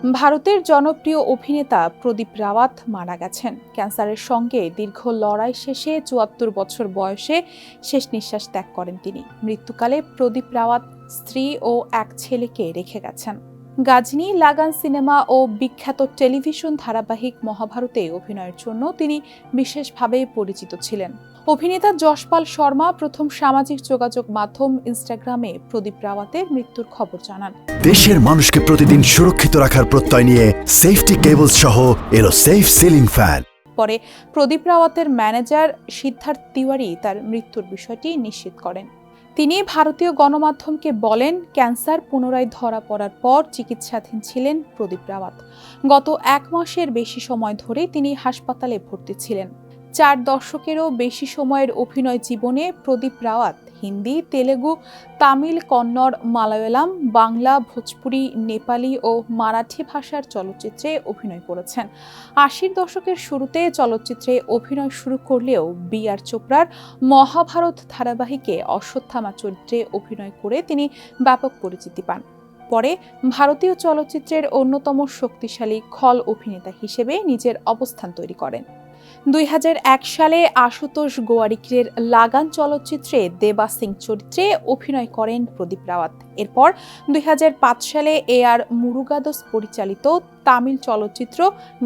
ভারতের জনপ্রিয় অভিনেতা প্রদীপ রাওয়াত মারা গেছেন। ক্যান্সারের সঙ্গে দীর্ঘ লড়াই শেষে ৭৪ বছর বয়সে শেষ নিঃশ্বাস ত্যাগ করেন তিনি। মৃত্যুকালে প্রদীপ রাওয়াত স্ত্রী ও এক ছেলেকে রেখে গেছেন। গাজনি, লাগান সিনেমা ও বিখ্যাত টেলিভিশন ধারাবাহিক মহাভারতে অভিনয়ের জন্য তিনি বিশেষভাবে পরিচিত ছিলেন। অভিনেতা যশপাল শর্মা প্রথম সামাজিক যোগাযোগ মাধ্যম ইনস্টাগ্রামে প্রদীপ রাওয়াতের মৃত্যুর খবর জানান। দেশের মানুষকে প্রতিদিন সুরক্ষিত রাখার প্রত্যয় নিয়ে সেফটি কেবলস সহ এলো সেফ সিলিং ফ্যান। পরে প্রদীপ রাওয়াতের ম্যানেজার সিদ্ধার্থ তিওয়ারি তার মৃত্যুর বিষয়টি নিশ্চিত করেন। তিনি ভারতীয় গণমাধ্যমকে বলেন, ক্যান্সার পুনরায় ধরা পড়ার পর চিকিৎসাধীন ছিলেন প্রদীপ রাওয়াত। গত ১ মাসের বেশি সময় ধরে তিনি হাসপাতালে ভর্তি ছিলেন। ৪ দশকেরও বেশি সময়ের অভিনয় জীবনে প্রদীপ রাওয়াত হিন্দি, তেলেগু, তামিল, কন্নড়, মালায়ালাম, বাংলা, ভোজপুরি, নেপালি ও মারাঠি ভাষার চলচ্চিত্রে অভিনয় করেছেন। ৮০ দশকের শুরুতে চলচ্চিত্রে অভিনয় শুরু করলেও বি আর চোপড়ার মহাভারত ধারাবাহিকে অশ্বত্থামা চরিত্রে অভিনয় করে তিনি ব্যাপক পরিচিতি পান। পরে ভারতীয় চলচ্চিত্রের অন্যতম শক্তিশালী খল অভিনেতা হিসেবে নিজের অবস্থান তৈরি করেন। ২০০১ সালে আশুতোষ গোয়ারিকরের লাগান চলচ্চিত্রে দেবা সিং চরিত্রে অভিনয় করেন প্রদীপ রাওয়াত। এরপর ২০০৫ সালে এ আর মুরুগাদোস পরিচালিত তামিল চলচ্চিত্র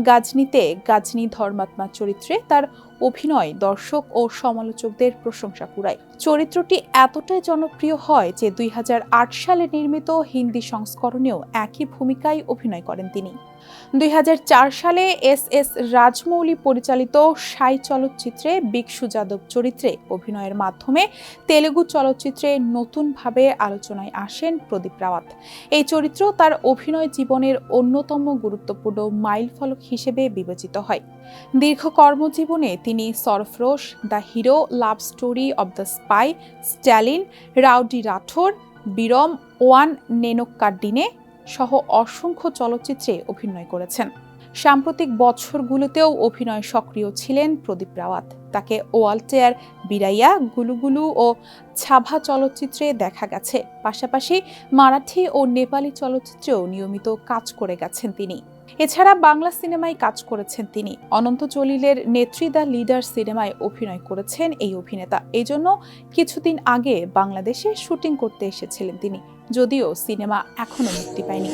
গাজনিতে গাজনি ধর্মাত্মা চরিত্রে তার অভিনয় দর্শক ও সমালোচকদের প্রশংসা কুড়ায়। চরিত্রটি এতটাই জনপ্রিয় হয় যে ২০০৮ সালে নির্মিত হিন্দি সংস্করণেও একই ভূমিকায় অভিনয় করেন তিনি। ২০০৪ সালে এস রাজমৌলি পরিচালিত সাই চলচ্চিত্রে বিকশু যাদব চরিত্রে অভিনয়ের মাধ্যমে তেলেগু চলচ্চিত্রে নতুনভাবে আলোচনায় আসেন প্রদীপ রাওয়াত। এই চরিত্র তার অভিনয় জীবনের অন্যতম গুরুত্বপূর্ণ মাইলফলক হিসেবে বিবেচিত হয়। দীর্ঘ কর্মজীবনে তিনি Sarfarosh, the hero, love story of the spy, Stalin, rowdy Rathore, Veeram, one Nenokkadine সহ অসংখ্য চলচ্চিত্রে অভিনয় করেছেন। সাম্প্রতিক বছরগুলোতেও অভিনয় সক্রিয় ছিলেন প্রদীপ রাওয়াত। তাকে ওয়ালটেয়ার, বিরাইয়া, গুলুগুলু ও ছাভা চলচ্চিত্রে দেখা গেছে। পাশাপাশি মারাঠি ও নেপালি চলচ্চিত্রেও নিয়মিত কাজ করে গেছেন তিনি। এছাড়া বাংলা সিনেমায় কাজ করেছেন তিনি। অনন্ত জলিলের নেত্রী দ্য লিডার সিনেমায় অভিনয় করেছেন এই অভিনেতা। এই জন্য কিছুদিন আগে বাংলাদেশে শুটিং করতে এসেছিলেন তিনি, যদিও সিনেমা এখনো মুক্তি পায়নি।